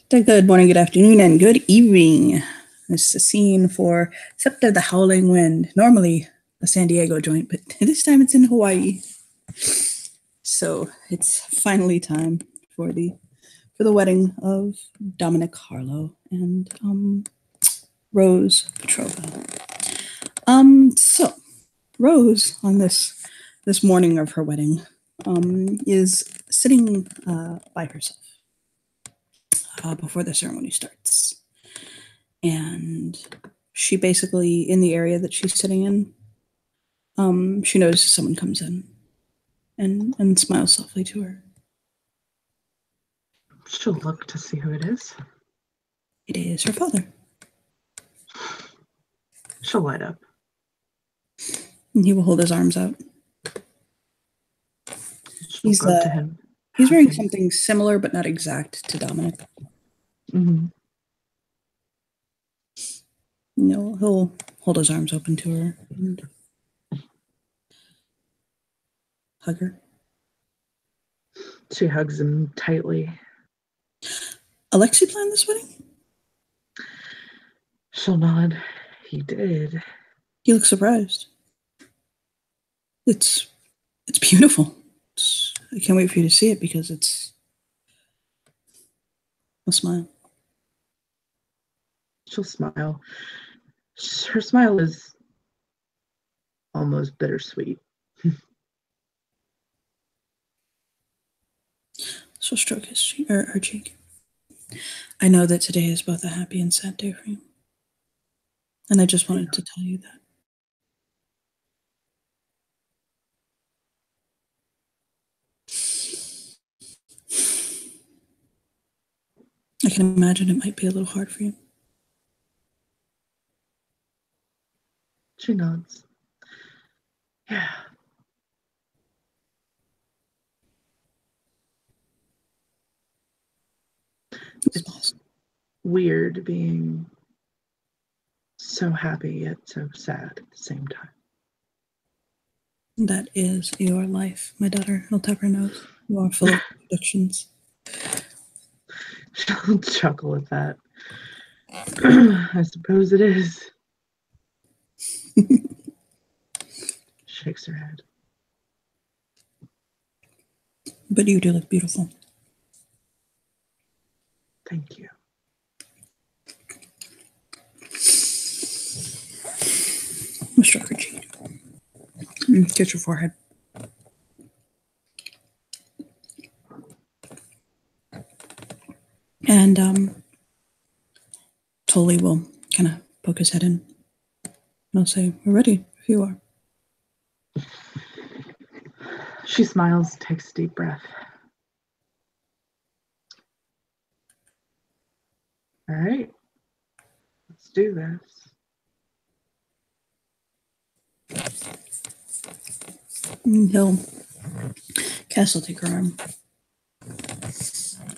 Good morning, good afternoon, and good evening. This is a scene for Scepter the Howling Wind. Normally a San Diego joint, but this time it's in Hawaii. So it's finally time for the wedding of Dominic Harlow and Rose Petrova. So Rose on this morning of her wedding is sitting by herself before the ceremony starts. And she basically, in the area that she's sitting in, she notices someone comes in and smiles softly to her. She'll look to see who it is. It is her father. She'll light up. And he will hold his arms out. She'll go to him. He's wearing something similar, but not exact to Dominic. Mm-hmm. No, he'll hold his arms open to her and hug her. She hugs him tightly. Alexei planned this wedding? She'll nod. He did. He looks surprised. It's beautiful. I can't wait for you to see it because it's a smile. She'll smile. Her smile is almost bittersweet. She'll stroke her cheek. I know that today is both a happy and sad day for you. And I just wanted to tell you that. I can imagine it might be a little hard for you. She nods. Yeah. It's weird being so happy yet so sad at the same time. That is your life, my daughter. I'll tap her nose. You are full of contradictions. She'll chuckle at that. I suppose it is. Shakes her head. But you do look beautiful. Thank you. Stroke her cheek. Kiss your forehead. And Tully will kind of poke his head in. And I'll say, we're ready if you are. She smiles, takes a deep breath. All right. Let's do this. Cass will take her arm.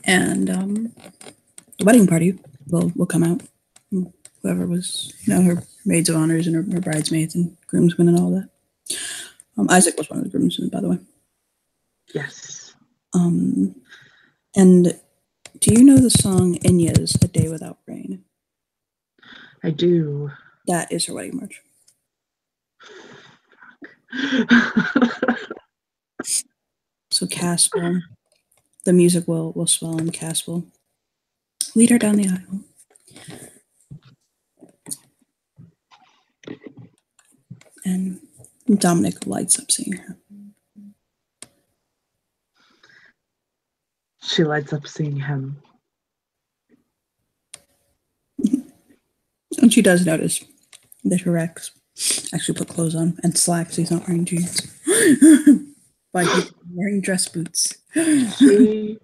And the wedding party will come out. Whoever was, her maids of honors and her bridesmaids and groomsmen and all that. Isaac was one of the groomsmen, by the way. Yes. And do you know the song Enya's A Day Without Rain? I do. That is her wedding march. So Cass will, the music will swell and Cass will lead her down the aisle. And Dominic lights up seeing her. She lights up seeing him. And she does notice that her ex actually put clothes on and slacks. He's not wearing jeans. But he's wearing dress boots. She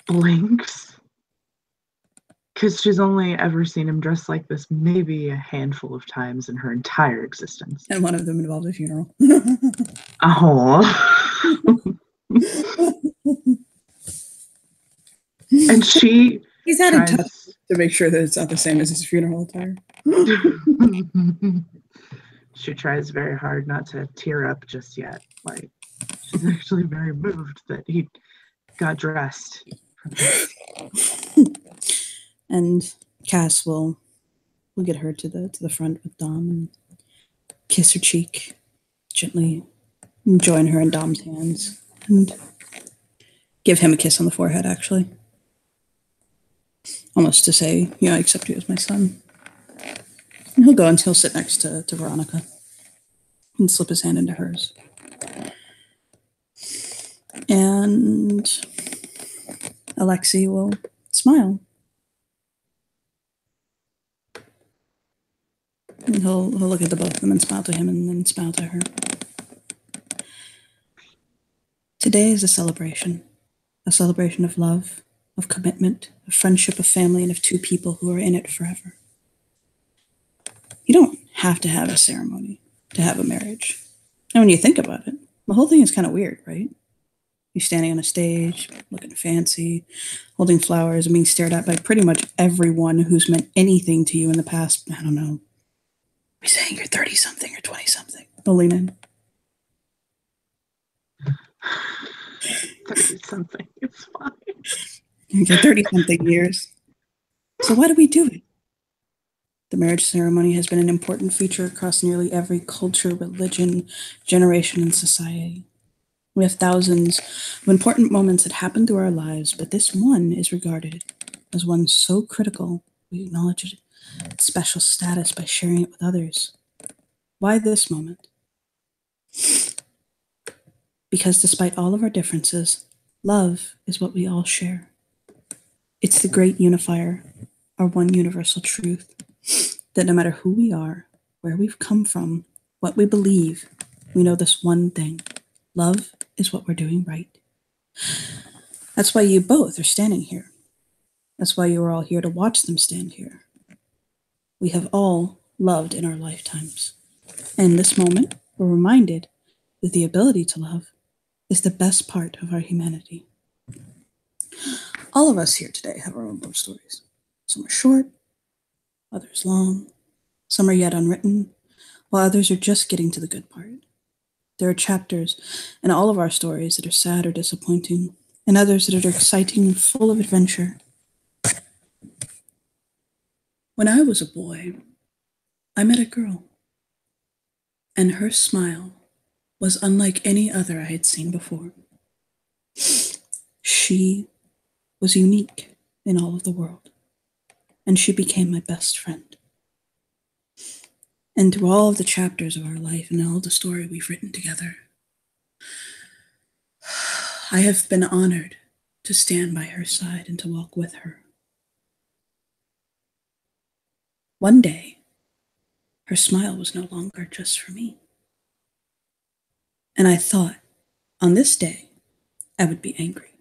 blinks. Because she's only ever seen him dressed like this maybe a handful of times in her entire existence. And one of them involved a funeral. Oh. And he's had a tough to make sure that it's not the same as his funeral attire. She tries very hard not to tear up just yet. Like, she's actually very moved that he got dressed. And Cass will get her to the front with Dom and kiss her cheek gently, and join her in Dom's hands, and give him a kiss on the forehead, actually. Almost to say, I accept you as my son. And he'll go and he'll sit next to Veronica and slip his hand into hers. And Alexei will smile. And he'll look at the both of them and smile to him and then smile to her. Today is a celebration of love, of commitment, of friendship, of family, and of two people who are in it forever. You don't have to have a ceremony to have a marriage. And when you think about it, the whole thing is kind of weird, right? You're standing on a stage, looking fancy, holding flowers, and being stared at by pretty much everyone who's meant anything to you in the past, I don't know, we're saying you're 30-something or 20-something. They'll lean in. 30-something, it's fine. Okay, 30-something years. So why do we do it? The marriage ceremony has been an important feature across nearly every culture, religion, generation, and society. We have thousands of important moments that happen through our lives, but this one is regarded as one so critical, we acknowledge its special status by sharing it with others. Why this moment? Because despite all of our differences, love is what we all share. It's the great unifier, our one universal truth, that no matter who we are, where we've come from, what we believe, we know this one thing. Love is what we're doing right. That's why you both are standing here. That's why you are all here to watch them stand here. We have all loved in our lifetimes. And in this moment, we're reminded that the ability to love is the best part of our humanity. All of us here today have our own love stories. Some are short, others long, some are yet unwritten, while others are just getting to the good part. There are chapters in all of our stories that are sad or disappointing, and others that are exciting and full of adventure. When I was a boy, I met a girl, and her smile was unlike any other I had seen before. She was unique in all of the world, and she became my best friend. And through all of the chapters of our life and all the story we've written together, I have been honored to stand by her side and to walk with her. One day, her smile was no longer just for me. And I thought, on this day, I would be angry.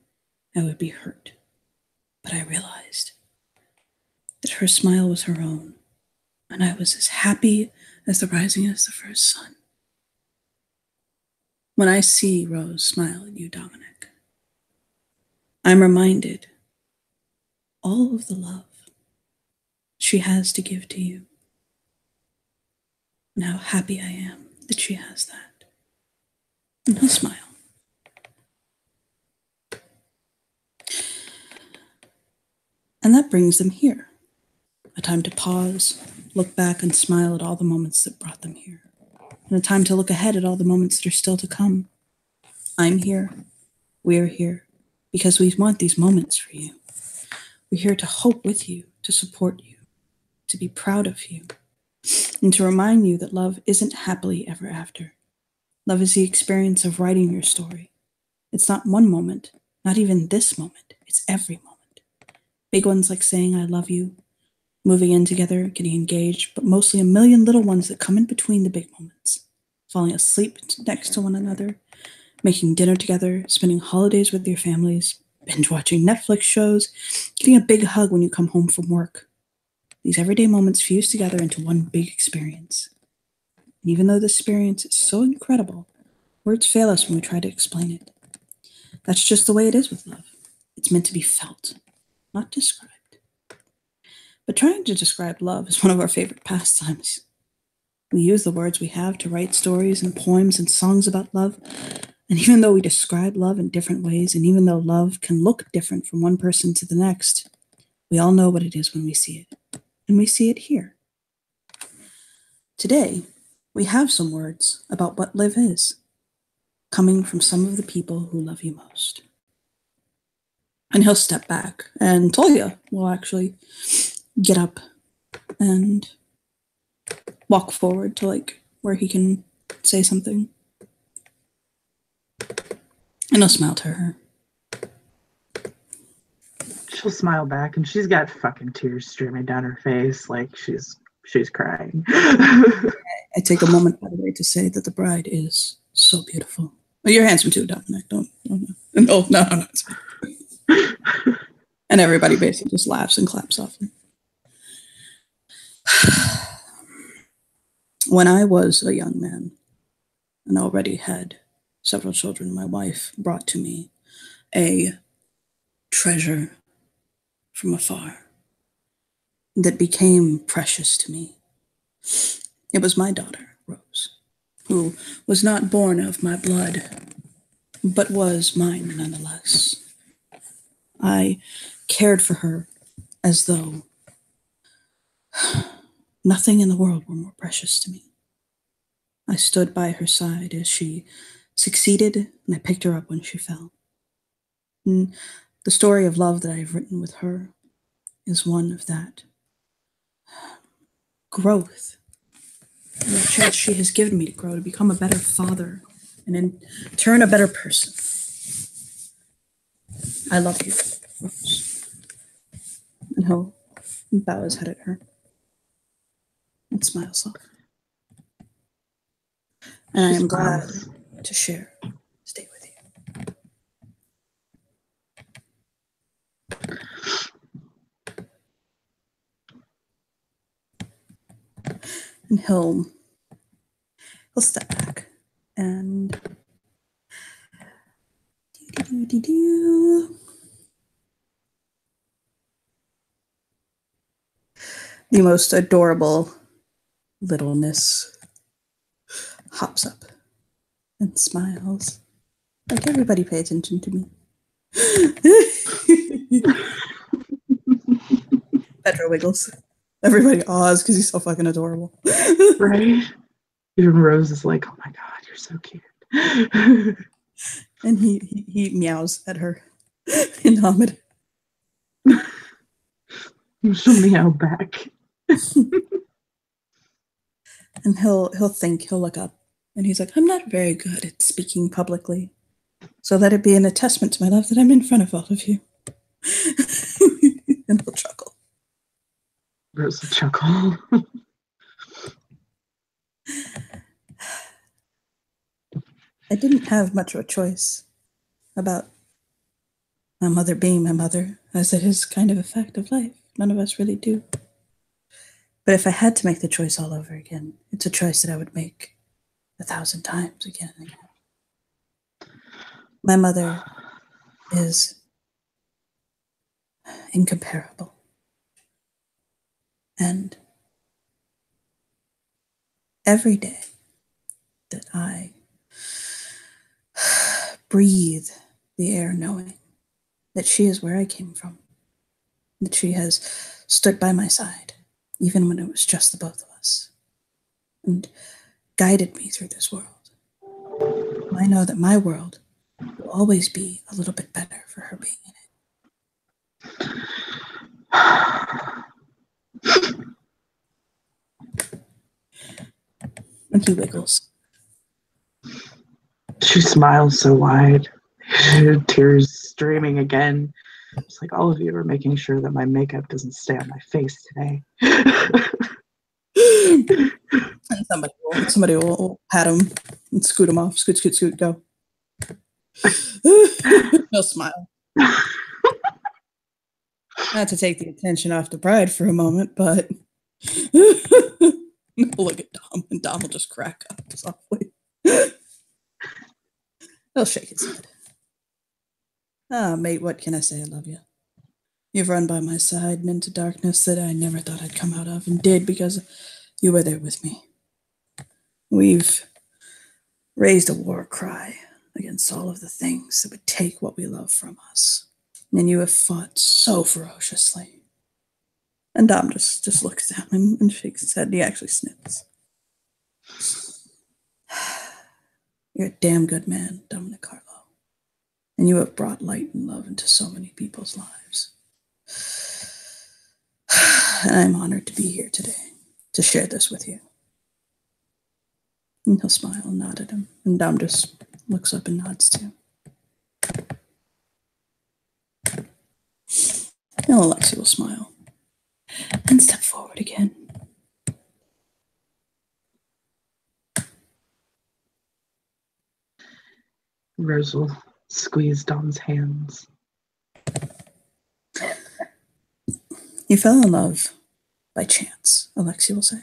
I would be hurt. But I realized that her smile was her own, and I was as happy as the rising of the first sun. When I see Rose smile at you, Dominic, I'm reminded all of the love she has to give to you, and how happy I am that she has that. And he'll smile. And that brings them here. A time to pause, look back, and smile at all the moments that brought them here. And a time to look ahead at all the moments that are still to come. I'm here. We're here. Because we want these moments for you. We're here to hope with you, to support you, to be proud of you, and to remind you that love isn't happily ever after. Love is the experience of writing your story. It's not one moment, not even this moment. It's every moment. Big ones like saying I love you, moving in together, getting engaged, but mostly a million little ones that come in between the big moments. Falling asleep next to one another, making dinner together, spending holidays with your families, binge watching Netflix shows, getting a big hug when you come home from work. These everyday moments fuse together into one big experience. And even though this experience is so incredible, words fail us when we try to explain it. That's just the way it is with love. It's meant to be felt, not described. But trying to describe love is one of our favorite pastimes. We use the words we have to write stories and poems and songs about love. And even though we describe love in different ways, and even though love can look different from one person to the next, We all know what it is when we see it, and we see it here. Today, we have some words about what live is, coming from some of the people who love you most. And he'll step back, and Tolia will actually get up and walk forward to where he can say something. And he'll smile to her. She'll smile back, and she's got fucking tears streaming down her face, like she's crying. I take a moment, by the way, to say that the bride is so beautiful. Well, you're handsome too, Dominic. Don't. No. And everybody basically just laughs and claps softly. When I was a young man and already had several children, my wife brought to me a treasure from afar that became precious to me. It was my daughter, Rose, who was not born of my blood, but was mine nonetheless. I cared for her as though nothing in the world were more precious to me. I stood by her side as she succeeded, and I picked her up when she fell. And the story of love that I have written with her is one of that growth, and the chance she has given me to grow, to become a better father, and in turn a better person. I love you, Rose. And he'll bow his head at her and smile softly. And I am glad to share this day with you. And he'll step back and the most adorable littleness hops up and smiles. Like, everybody pay attention to me. Petra wiggles. Everybody awes because he's so fucking adorable. Right? Even Rose is like, oh my God, you're so cute. And he meows at her in Hamid. She'll meow back. And he'll look up, and he's like, I'm not very good at speaking publicly, so let it be an attestament to my love that I'm in front of all of you. And he'll chuckle. Rose will chuckle. I didn't have much of a choice about my mother being my mother, as it is kind of a fact of life. None of us really do. But if I had to make the choice all over again, it's a choice that I would make 1,000 times again and again. My mother is incomparable. And every day that I breathe the air knowing that she is where I came from, that she has stood by my side, even when it was just the both of us, and guided me through this world. I know that my world will always be a little bit better for her being in it. And he wiggles. She smiles so wide, tears streaming again. It's like, all of you are making sure that my makeup doesn't stay on my face today. And somebody will pat him and scoot him off. Scoot, go. He'll smile. Not to take the attention off the bride for a moment, but look at Dom, and Dom will just crack up softly. He'll shake his head. Ah, mate, what can I say? I love you. You've run by my side and into darkness that I never thought I'd come out of, and did because you were there with me. We've raised a war cry against all of the things that would take what we love from us. And you have fought so ferociously. And Dom just looks down and shakes his head. He actually sniffs. You're a damn good man, Dominic Carlo. And you have brought light and love into so many people's lives. And I'm honored to be here today to share this with you. And he'll smile and nod at him. And Dom just looks up and nods too. And Alexi will smile and step forward again. Rose will squeeze Dom's hands. You fell in love by chance, Alexi will say.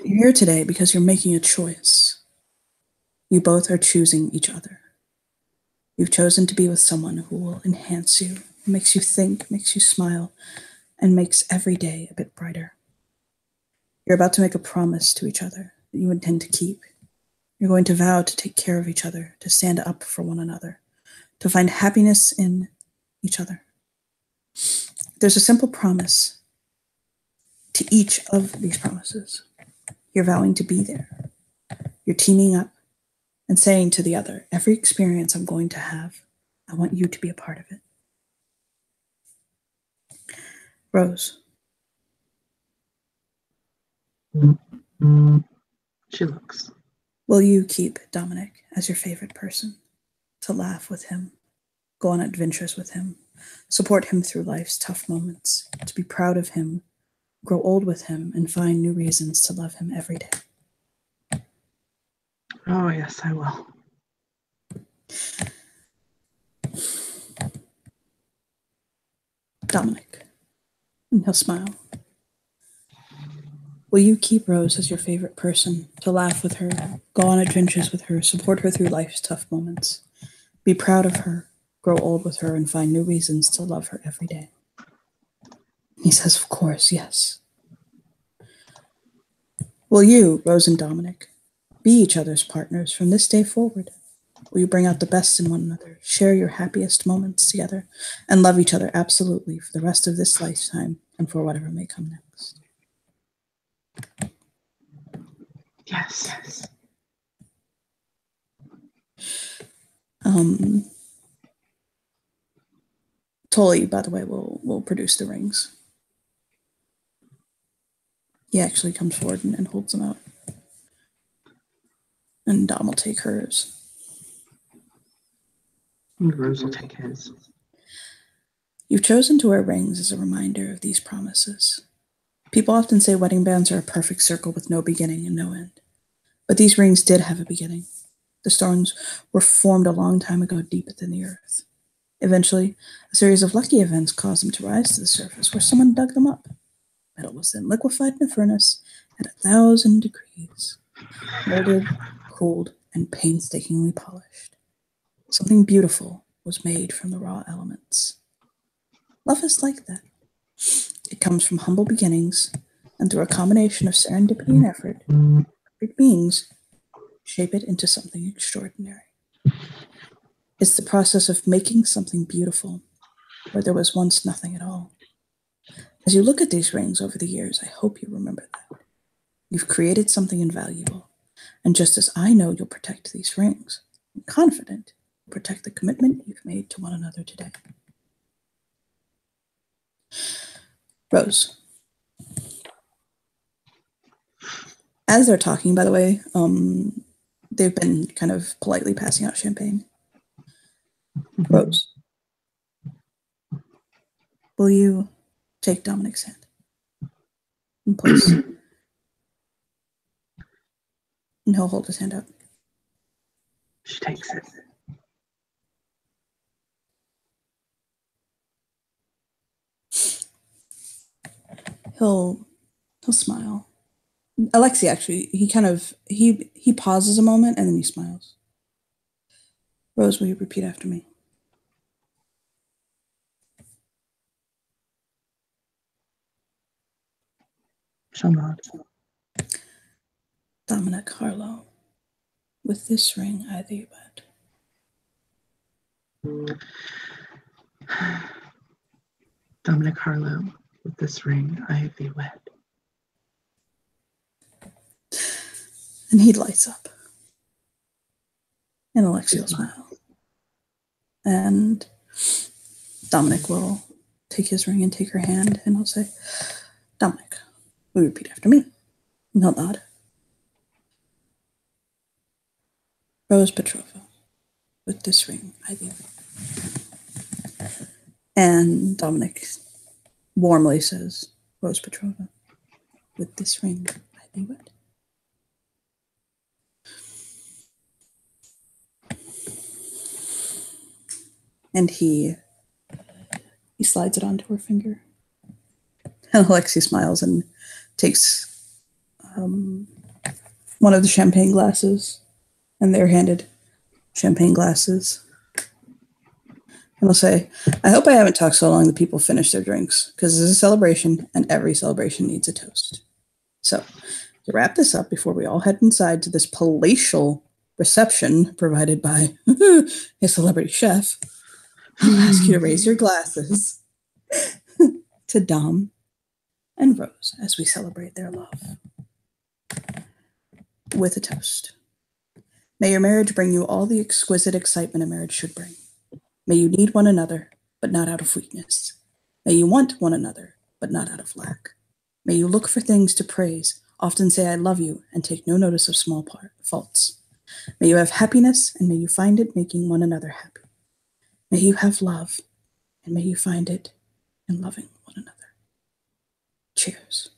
You're here today because you're making a choice. You both are choosing each other. You've chosen to be with someone who will enhance you, makes you think, makes you smile, and makes every day a bit brighter. You're about to make a promise to each other that you intend to keep. You're going to vow to take care of each other, to stand up for one another, to find happiness in each other. There's a simple promise to each of these promises. You're vowing to be there. You're teaming up and saying to the other, every experience I'm going to have, I want you to be a part of it. Rose. She looks. Will you keep Dominic as your favorite person? To laugh with him, go on adventures with him, support him through life's tough moments, to be proud of him, grow old with him, and find new reasons to love him every day? Oh, yes, I will. Dominic. And he'll smile. Will you keep Rose as your favorite person, to laugh with her, go on adventures with her, support her through life's tough moments, be proud of her, grow old with her, and find new reasons to love her every day? He says, of course, yes. Will you, Rose and Dominic, be each other's partners from this day forward? Will you bring out the best in one another, share your happiest moments together, and love each other absolutely for the rest of this lifetime and for whatever may come next? Yes. Yes. Tully, by the way, will produce the rings. He actually comes forward and holds them out. And Dom will take hers. And Rose will take his. You've chosen to wear rings as a reminder of these promises. People often say wedding bands are a perfect circle with no beginning and no end. But these rings did have a beginning. The stones were formed a long time ago deep within the earth. Eventually, a series of lucky events caused them to rise to the surface, where someone dug them up. Metal was then liquefied in a furnace at 1,000 degrees, molded, cooled, and painstakingly polished. Something beautiful was made from the raw elements. Love is like that. It comes from humble beginnings, and through a combination of serendipity and effort, perfect beings shape it into something extraordinary. It's the process of making something beautiful where there was once nothing at all. As you look at these rings over the years, I hope you remember that. You've created something invaluable, and just as I know you'll protect these rings, I'm confident you'll protect the commitment you've made to one another today. Rose. As they're talking, by the way, they've been kind of politely passing out champagne. Rose. Will you take Dominic's hand? And place. And he'll hold his hand out. She takes it. He'll smile. Alexi actually, he pauses a moment and then he smiles. Rose, will you repeat after me? She'll nod. Dominic Harlow, with this ring I thee wed. Dominic Harlow, With this ring I thee wed. And he lights up. And Alexia will smile. And Dominic will take his ring and take her hand, and he'll say, Dominic, will you repeat after me? And he'll nod. Rose Petrova, with this ring I thee wed. And Dominic warmly says, Rose Petrova, with this ring I thee wed. And he slides it onto her finger. And Alexi smiles and takes one of the champagne glasses, and they're handed champagne glasses. And I'll say, I hope I haven't talked so long that people finish their drinks, because this is a celebration, and every celebration needs a toast. So, to wrap this up before we all head inside to this palatial reception provided by a celebrity chef, I'll ask you to raise your glasses to Dom and Rose as we celebrate their love with a toast. May your marriage bring you all the exquisite excitement a marriage should bring. May you need one another, but not out of weakness. May you want one another, but not out of lack. May you look for things to praise, often say I love you, and take no notice of small faults. May you have happiness, and may you find it making one another happy. May you have love, and may you find it in loving one another. Cheers.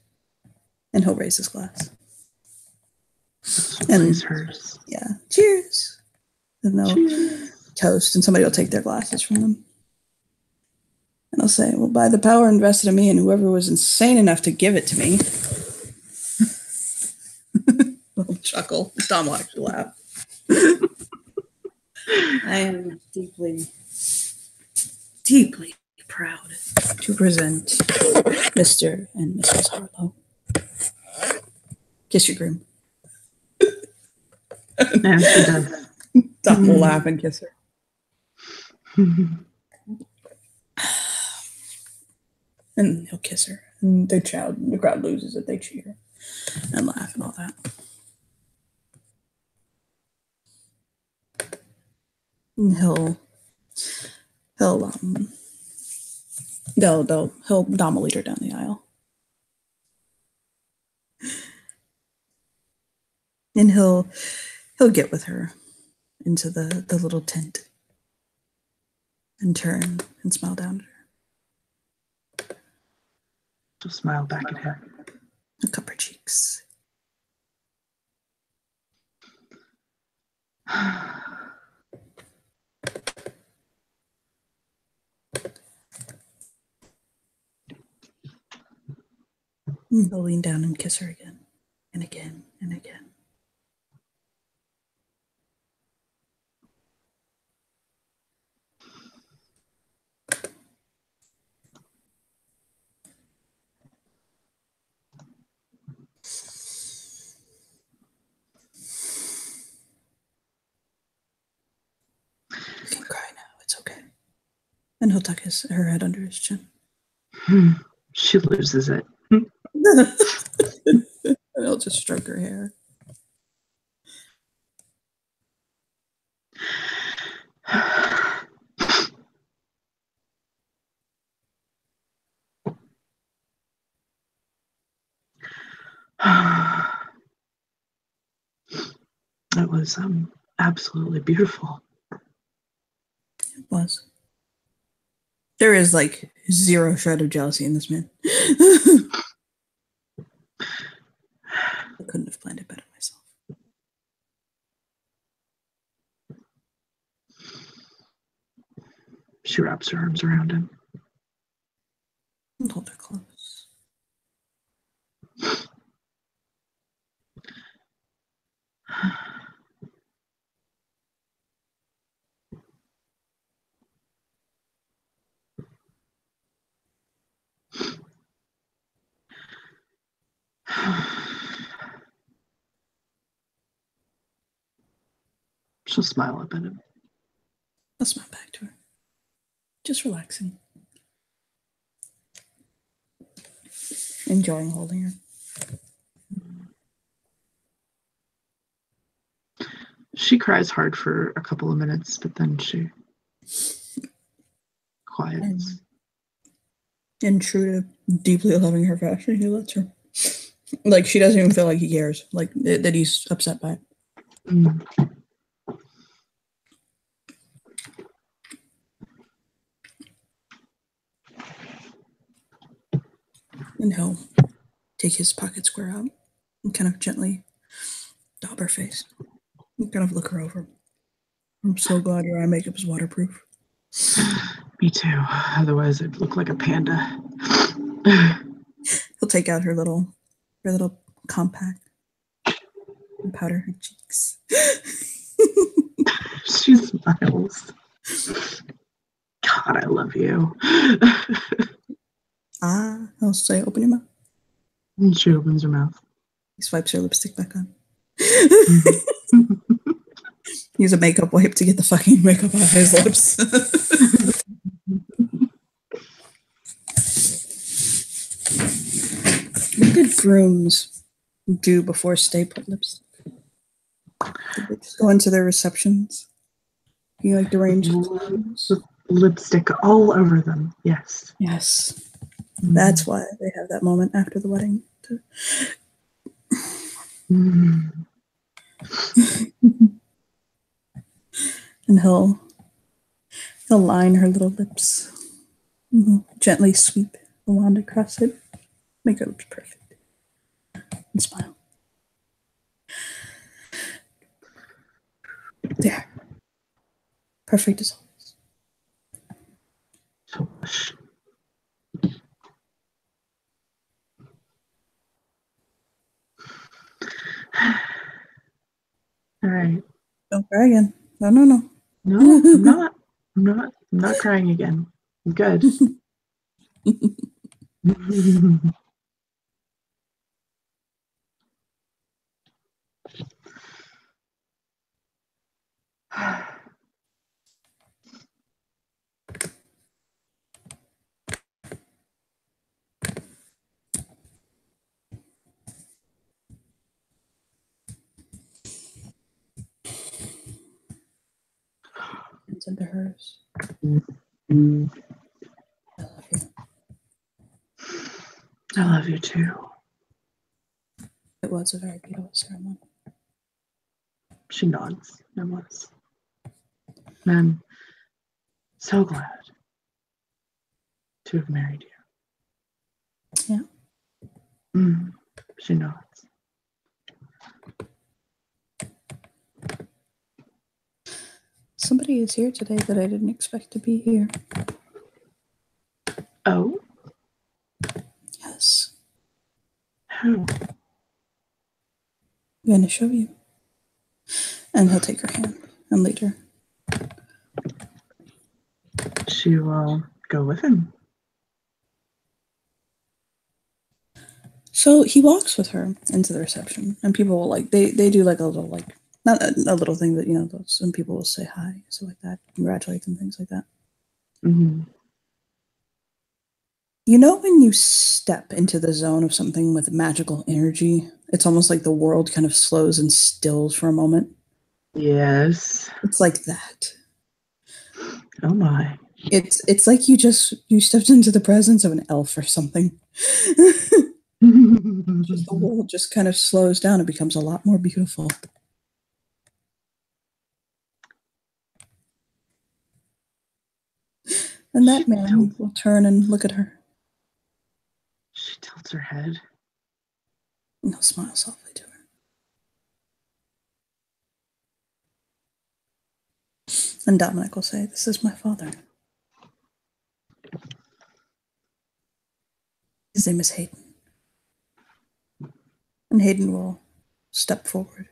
And he'll raise his glass. And hers. Yeah. Cheers. And they'll toast, and somebody will take their glasses from them. And I'll say, well, by the power invested in me and whoever was insane enough to give it to me. Little chuckle. Dom will actually laugh. I am deeply, deeply proud to present Mr. and Mrs. Harlow. Kiss your groom. And she does. Dom will laugh and kiss her. And he'll kiss her. And the crowd loses it. They cheer and laugh and all that. And Dom will lead her down the aisle. And he'll get with her into the little tent and turn and smile down at her. She'll smile back at him. And cup her cheeks. And he'll lean down and kiss her again and again and again. You can cry now. It's okay. And he'll tuck her head under his chin. She loses it. And he'll just stroke her hair. That was absolutely beautiful. It was. There is like zero shred of jealousy in this man. I couldn't have planned it better myself. She wraps her arms around him. And hold her close. She'll smile up at him. I'll smile back to her. Just relaxing. enjoying holding her. She cries hard for a couple of minutes, but then she quiets. And true to deeply loving her fashion, he lets her. Like, she doesn't even feel like he cares, like, that he's upset by it. Mm. And he'll take his pocket square out and kind of gently dab her face and kind of look her over. I'm so glad your eye makeup is waterproof. Me too. Otherwise, I'd look like a panda. He'll take out her little compact and powder her cheeks. She smiles. God, I love you. I'll say, open your mouth. And she opens her mouth. He swipes her lipstick back on. Mm-hmm. Use a makeup wipe to get the fucking makeup off his lips. What did grooms do before stay put lipstick? Did they just go into their receptions? You like deranged clothes? Lipstick all over them. Yes. Yes. That's why they have that moment after the wedding. And he'll line her little lips. Gently sweep the wand across it. Make her lips perfect. And smile. There. Perfect as always. So much. All right. Don't cry again. No. No, I'm not crying again. I'm good. It's into hers. Mm. I love you. I love you too. It was a very beautiful ceremony. She nods. It was. I'm so glad to have married you. Yeah. She nods. Somebody is here today that I didn't expect to be here. Oh? Yes. Who? I'm going to show you. And he'll take her hand and lead her. She will go with him. So he walks with her into the reception, and people will they do like a little not a little thing, but some people will say hi, so like that, congratulate them, things like that. Mm-hmm. You know, when you step into the zone of something with magical energy, it's almost like the world kind of slows and stills for a moment. Yes. It's like that. Oh my. It's like you stepped into the presence of an elf or something. Just the world just kind of slows down and becomes a lot more beautiful. And that man will turn and look at her. She tilts her head. And he'll smile softly to her. And Dominic will say, "This is my father. His name is Hayden." And Hayden will step forward.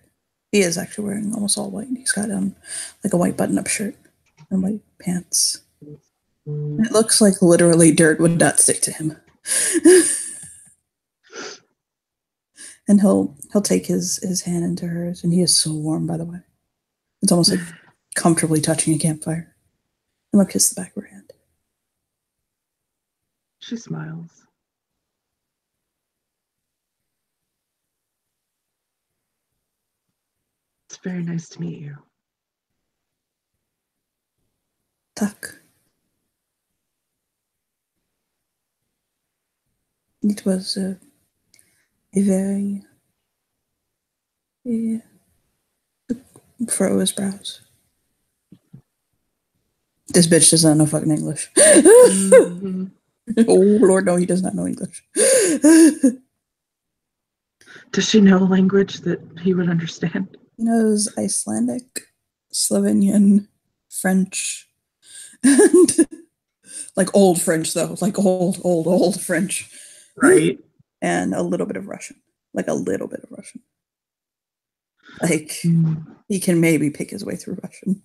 He is actually wearing almost all white. He's got like a white button-up shirt and white pants. It looks like literally dirt would not stick to him. And he'll take his hand into hers, and he is so warm, by the way. It's almost like comfortably touching a campfire. And he'll kiss the back of her hand. She smiles. very nice to meet you. Tak. It was a very... furrow his brows. This bitch does not know fucking English. Mm-hmm. Oh, Lord, no, he does not know English. Does she know a language that he would understand? He knows Icelandic, Slovenian, French, and like old French, though. Like old French. Right. And a little bit of Russian. Like a little bit of Russian. Like, he can maybe pick his way through Russian.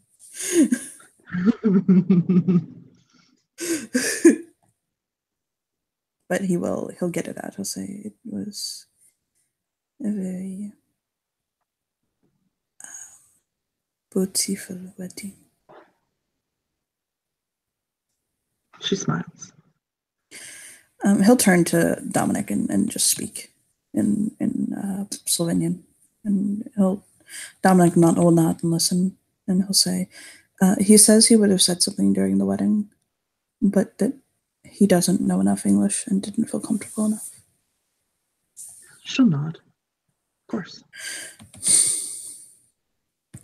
But he'll get it out. He'll say it was a very beautiful wedding. She smiles. He'll turn to Dominic and just speak in Slovenian, and Dominic will nod and listen, and he'll say, he says he would have said something during the wedding, but that he doesn't know enough English and didn't feel comfortable enough. She'll nod. Of course.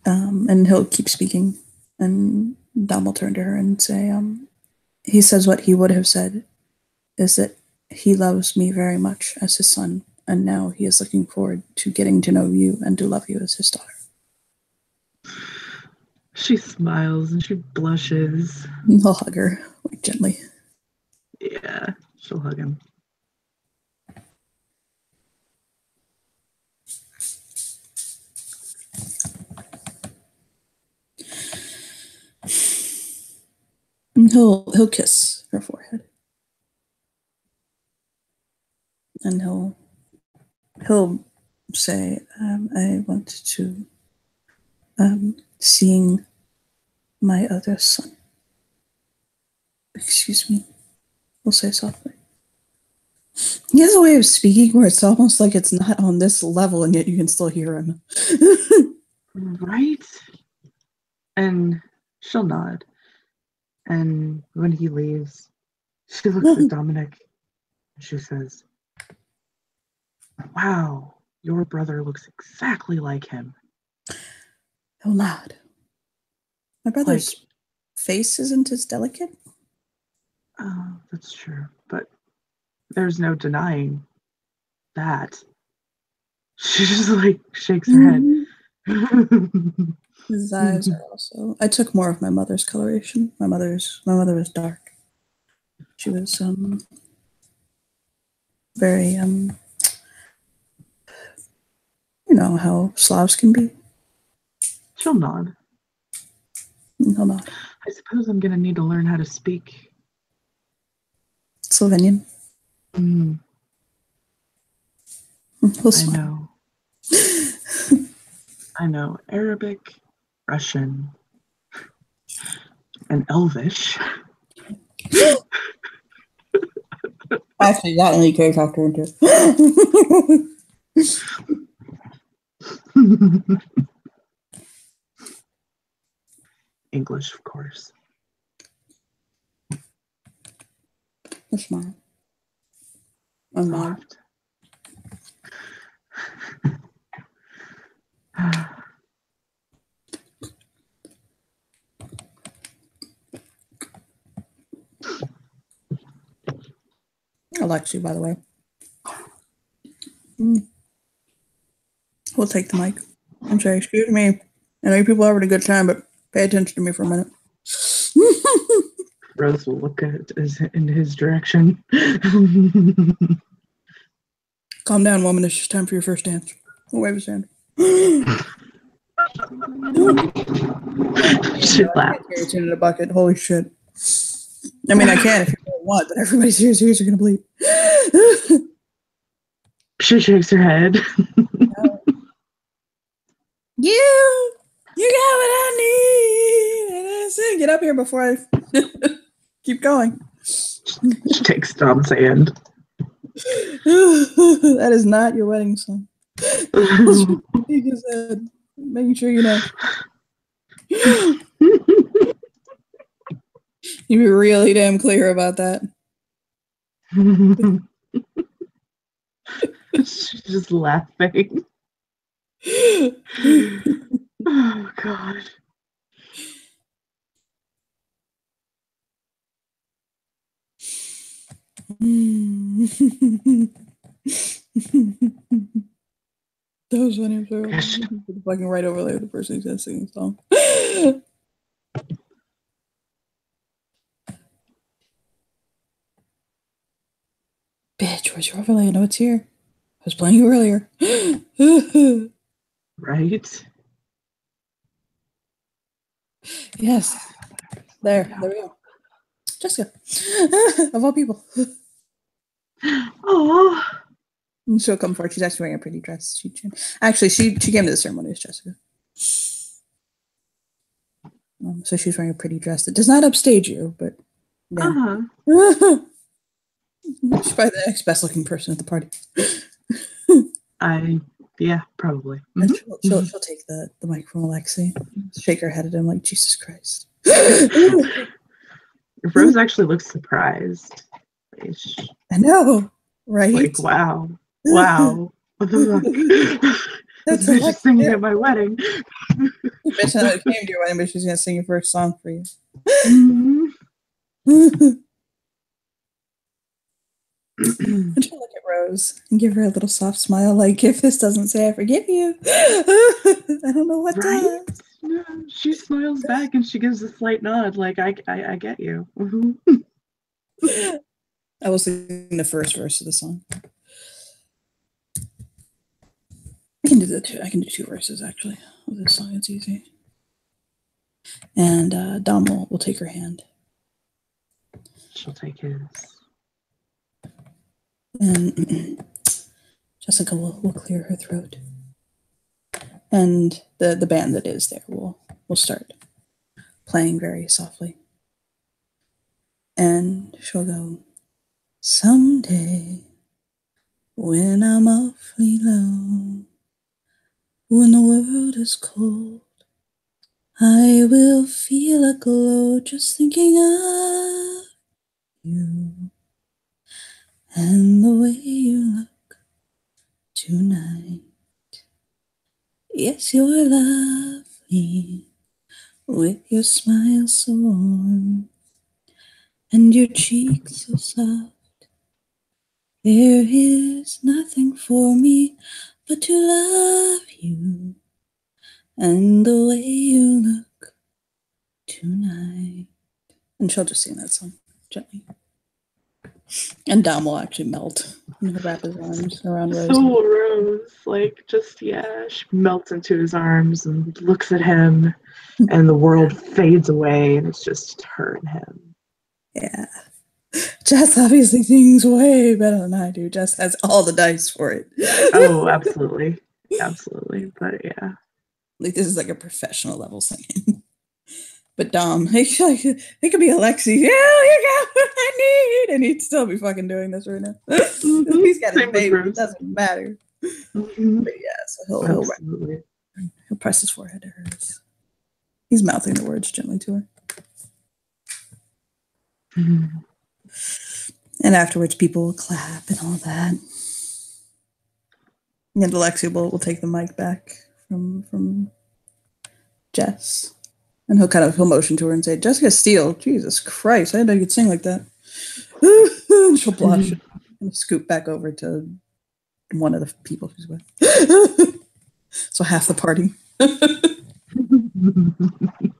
And he'll keep speaking, and Dom will turn to her and say, he says what he would have said is that he loves me very much as his son, and now he is looking forward to getting to know you and to love you as his daughter. She smiles and she blushes. He'll hug her, like, gently. Yeah, she'll hug him. And he'll kiss her forehead. And he'll say, I want to seeing my other son. Excuse me. We'll say softly. He has a way of speaking where it's almost like it's not on this level, and yet you can still hear him. Right? And she'll nod. And when he leaves, she looks at Dominic and she says, wow, your brother looks exactly like him. He'll nod. My brother's face isn't as delicate. Oh, that's true. But there's no denying that. She just shakes her head. His eyes are also... I took more of my mother's coloration. My mother was dark. She was very you know how Slavs can be. She'll nod. He'll nod. I suppose I'm gonna need to learn how to speak Slovenian. I know Arabic, Russian, and Elvish. Actually, that only carries after into. English, of course. A smile. A nod. Alexi, by the way. We'll take the mic. I'm sorry, excuse me. I know you people are having a good time, but pay attention to me for a minute. Rose will look in his direction. Calm down, woman. It's just time for your first dance. Oh, wave his hand. She laughs. It's in a bucket. Holy shit. I mean, I can if you really want, but everybody's ears are going to bleed. She shakes her head. You got what I need. And I said, get up here before I keep going. She takes Dom's hand. That is not your wedding song. He just said. Making sure you know. You be really damn clear about that. She's just laughing. Oh God. That was funny. I'm sorry. Gosh. Fucking right over there, the person who's gonna sing the song. Bitch, where's your overlay? I know it's here. I was playing you earlier. Right? Yes. There we go. Jessica. Of all people. Oh. And she'll come forward. She's actually wearing a pretty dress. She came to the ceremony as Jessica. So she's wearing a pretty dress that does not upstage you, but yeah. She's probably the next best looking person at the party. Yeah, probably. And she'll take the mic from Alexi, shake her head at him like, Jesus Christ. Rose actually looks surprised. I know, right? Like, wow. What the fuck? That's bitch is singing at my wedding. Bitch came to your wedding, but she's gonna sing your first song for you. And she'll look at Rose and give her a little soft smile, like, if this doesn't say I forgive you, I don't know what does. Yeah, she smiles back and she gives a slight nod, like, I get you. I will sing the first verse of the song. I can do two verses actually of this song. It's easy. And Dom will take her hand. She'll take his. And Jessica will clear her throat. And the band that is there will start playing very softly. And she'll go, someday when I'm awfully low, when the world is cold, I will feel a glow just thinking of you and the way you look tonight. Yes, you're lovely with your smile so warm and your cheeks so soft. There is nothing for me but to love you and the way you look tonight. And she'll just sing that song gently. And Dom will actually melt and he'll wrap his arms around Rose. So Rose, like, just, yeah, she melts into his arms and looks at him, and the world fades away, and it's just her and him. Yeah. Jess obviously sings way better than I do. Jess has all the dice for it. Oh, absolutely. Absolutely. But yeah. Like, this is like a professional level singing. But Dom, it could be Alexi. Yeah, you got what I need. And he'd still be fucking doing this right now. He's got his baby. It doesn't matter. But yeah, so he'll press his forehead to hers. He's mouthing the words gently to her. And afterwards, people will clap and all that. And Alexi will take the mic back from Jess. And he'll motion to her and say, Jessica Steele, Jesus Christ, I didn't know you could sing like that. And she'll blush and scoot back over to one of the people she's with. So half the party.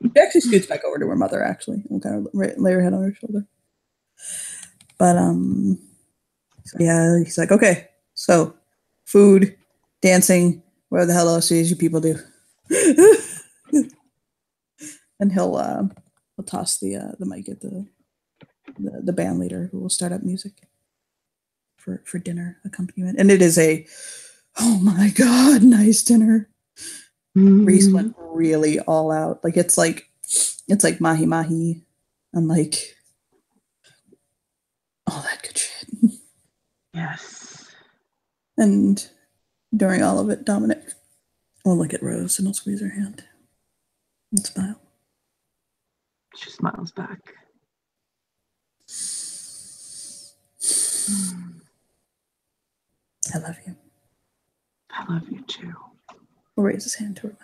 She actually scoots back over to her mother, actually, and kind of lay her head on her shoulder. But so yeah, he's like, okay, so food, dancing, whatever the hell else these you people do. And he'll toss the mic at the band leader, who will start up music for dinner accompaniment. And it is a, oh my God, nice dinner. Reese went really all out. Like it's like mahi mahi and like all that good shit. Yes. And during all of it, Dominic I'll look at Rose and I'll squeeze her hand and smile. She smiles back. I love you. I love you too. He'll raise his hand to her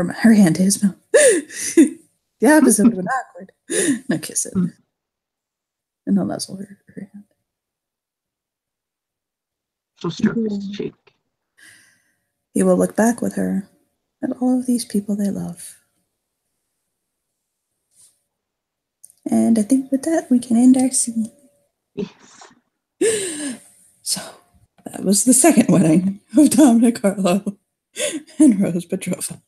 mouth. Her hand to his mouth. The opposite would have been awkward. No, kiss it. And he'll nuzzle her hand. She'll stroke his cheek. He will look back with her at all of these people they love. And I think with that, we can end our scene. Yes. So, that was the second wedding of Dominic Carlo and Rose Petrova.